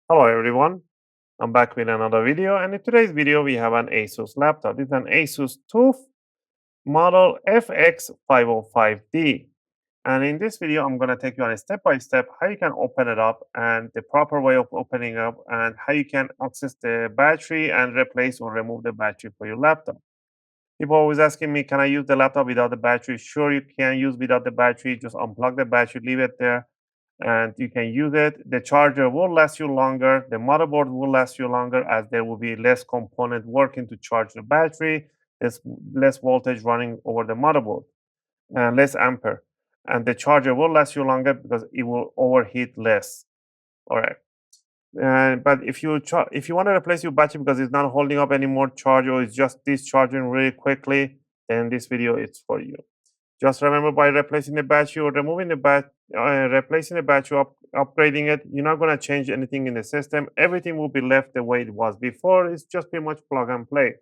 Hello everyone, I'm back with another video, and in today's video we have an ASUS laptop. This is an ASUS TUF model FX505D, and in this video I'm going to take you on a step-by-step how you can open it up and the proper way of opening up and how you can access the battery and replace or remove the battery for your laptop. People always asking me, can I use the laptop without the battery? Sure, you can use without the battery. Just unplug the battery, leave it there, and you can use it. The charger will last you longer. The motherboard will last you longer, as there will be less component working to charge the battery. There's less voltage running over the motherboard and less ampere. And the charger will last you longer because it will overheat less. All right. But if you want to replace your battery because it's not holding up any more charge or it's just discharging really quickly, then this video is for you. Just remember, by replacing the battery or removing the replacing the battery, upgrading it, you're not going to change anything in the system. Everything will be left the way it was before. It's just pretty much plug and play.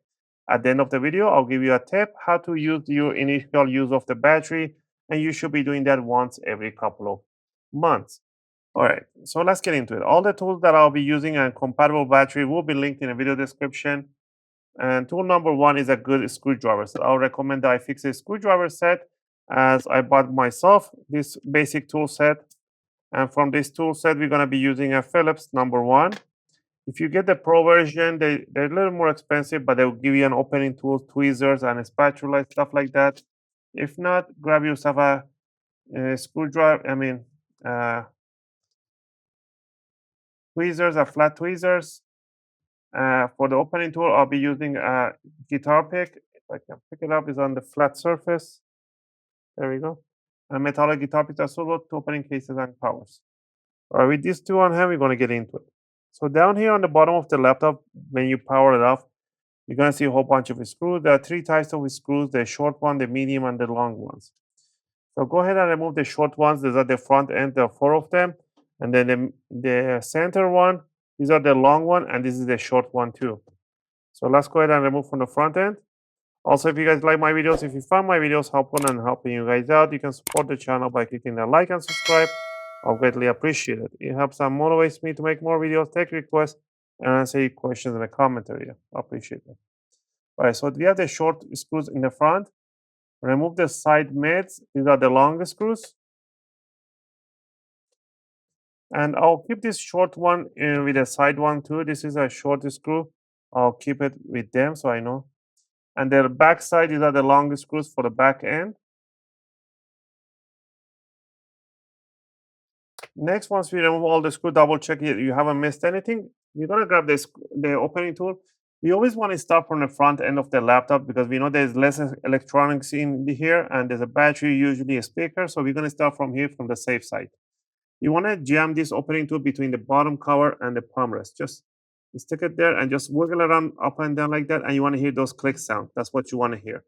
At the end of the video, I'll give you a tip how to use your initial use of the battery, and you should be doing that once every couple of months. All right, so let's get into it. All the tools that I'll be using and compatible battery will be linked in the video description. And tool number one is a good screwdriver. So I'll recommend that I fix a screwdriver set, as I bought myself this basic tool set. And from this tool set, we're going to be using a Phillips number one. If you get the Pro version, they're a little more expensive, but they will give you an opening tool, tweezers, and a spatula, stuff like that. If not, grab yourself a screwdriver. Tweezers, flat tweezers. For the opening tool, I'll be using a guitar pick. If I can pick it up, it's on the flat surface. There we go. A metallic guitar pick that's suitable to opening cases and covers. All right, with these two on hand, we're going to get into it. So down here on the bottom of the laptop, when you power it off, you're going to see a whole bunch of screws. There are three types of screws: the short one, the medium, and the long ones. So go ahead and remove the short ones. These are the front end. There are four of them. And then the center one, these are the long one, and this is the short one too. So let's go ahead and remove from the front end. Also, if you guys like my videos, if you found my videos helpful and helping you guys out, you can support the channel by clicking the like and subscribe. I'll greatly appreciate it. It helps and motivates me to make more videos, take requests, and answer your questions in the comment area. I appreciate it. All right, so we have the short screws in the front. Remove the side mids. These are the long screws. And I'll keep this short one with a side one too. This is a short screw. I'll keep it with them so I know. And the back side, these are the long screws for the back end. Next, once we remove all the screw, double check it, you haven't missed anything. You're gonna grab the opening tool. We always want to start from the front end of the laptop because we know there's less electronics in here, and there's a battery, usually a speaker. So we're gonna start from here, from the safe side. You want to jam this opening tool between the bottom cover and the palm rest. Just stick it there and just wiggle around up and down like that. And you want to hear those click sounds. That's what you want to hear.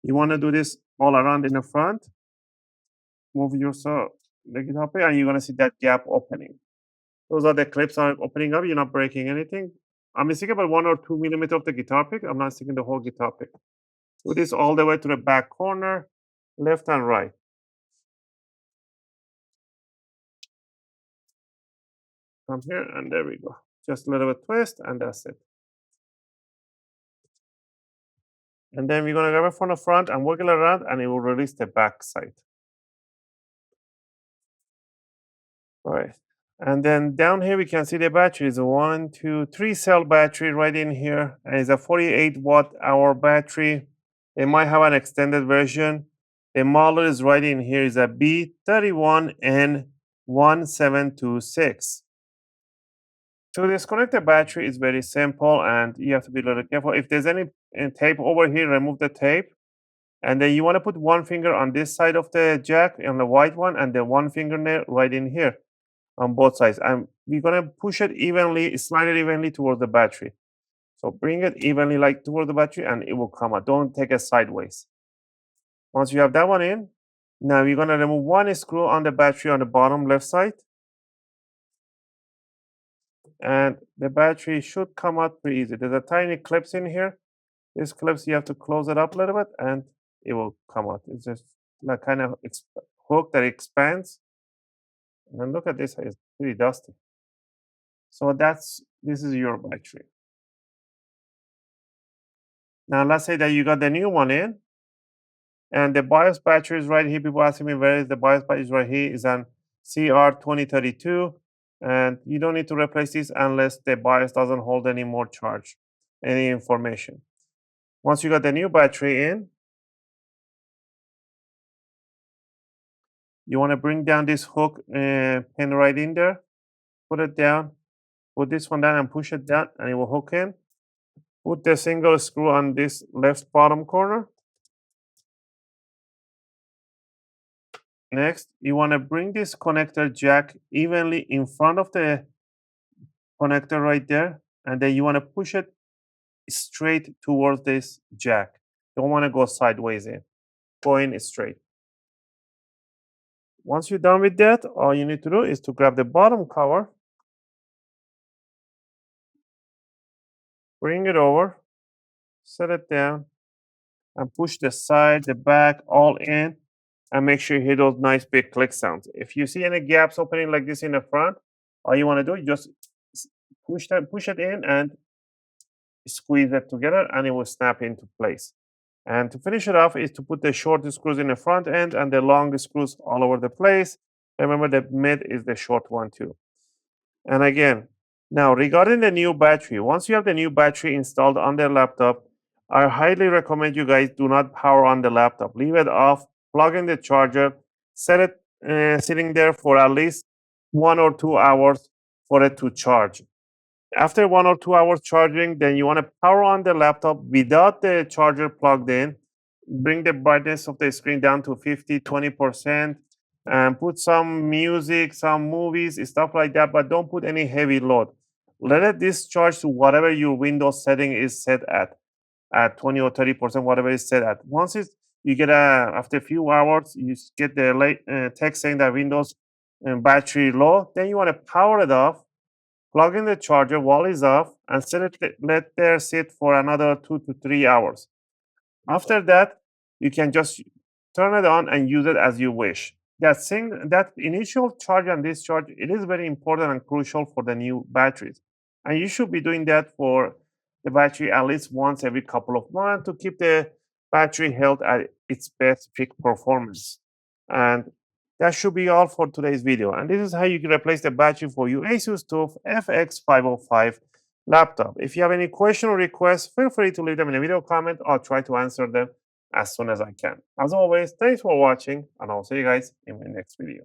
You want to do this all around in the front. Move yourself, make it up here, and you're going to see that gap opening. Those are the clips are opening up. You're not breaking anything. I'm sticking about 1 or 2 millimeters of the guitar pick. I'm not sticking the whole guitar pick. Do this all the way to the back corner, left and right. Come here, and there we go. Just a little bit twist, and that's it. And then we're going to grab it from the front and wiggle around, and it will release the back side. All right. And then down here, we can see the battery is a 1, 2, 3 cell battery right in here. And it's a 48 watt hour battery. They might have an extended version. The model is right in here is a B31N1726. To disconnect the battery is very simple, and you have to be a little careful. If there's any tape over here, remove the tape. And then you want to put one finger on this side of the jack, on the white one, and then one fingernail right in here on both sides. And we're going to push it evenly, slide it evenly towards the battery. So bring it evenly like towards the battery, and it will come out. Don't take it sideways. Once you have that one in, now we're going to remove one screw on the battery on the bottom left side. And the battery should come out pretty easy. There's a tiny clips in here. These clips, you have to close it up a little bit and it will come out. It's just like kind of hook that expands. And then look at this, it's pretty dusty. So this is your battery. Now let's say that you got the new one in, and the BIOS battery is right here. People asking me where is the BIOS battery, is right here. Is on CR2032, and you don't need to replace this unless the BIOS doesn't hold any more charge, any information. Once you got the new battery in, you want to bring down this hook pin right in there, put it down, put this one down and push it down, and it will hook in. Put the single screw on this left bottom corner. Next, you want to bring this connector jack evenly in front of the connector right there, and then you want to push it straight towards this jack. Don't want to go sideways in, go in straight. Once you're done with that, all you need to do is to grab the bottom cover, bring it over, set it down, and push the side, the back, all in, and make sure you hear those nice big click sounds. If you see any gaps opening like this in the front, all you want to do is just push it in and squeeze it together, and it will snap into place. And to finish it off is to put the short screws in the front end and the long screws all over the place. Remember, the mid is the short one too. And again, now regarding the new battery, once you have the new battery installed on the laptop, I highly recommend you guys do not power on the laptop. Leave it off, plug in the charger, set it sitting there for at least 1 or 2 hours for it to charge. After 1 or 2 hours charging, then you want to power on the laptop without the charger plugged in. Bring the brightness of the screen down to 50, 20%, and put some music, some movies, stuff like that, but don't put any heavy load. Let it discharge to whatever your Windows setting is set at 20 or 30%, whatever is set at. Once you get after a few hours, you get the text saying that Windows battery low, then you want to power it off, plug in the charger while it's off, and let there sit for another 2 to 3 hours. After that, you can just turn it on and use it as you wish. That initial charge and discharge, it is very important and crucial for the new batteries. And you should be doing that for the battery at least once every couple of months to keep the battery health at its best peak performance. And that should be all for today's video. And this is how you can replace the battery for your ASUS TUF FX505 laptop. If you have any question or requests, feel free to leave them in a video comment. I'll try to answer them as soon as I can. As always, thanks for watching, and I'll see you guys in my next video.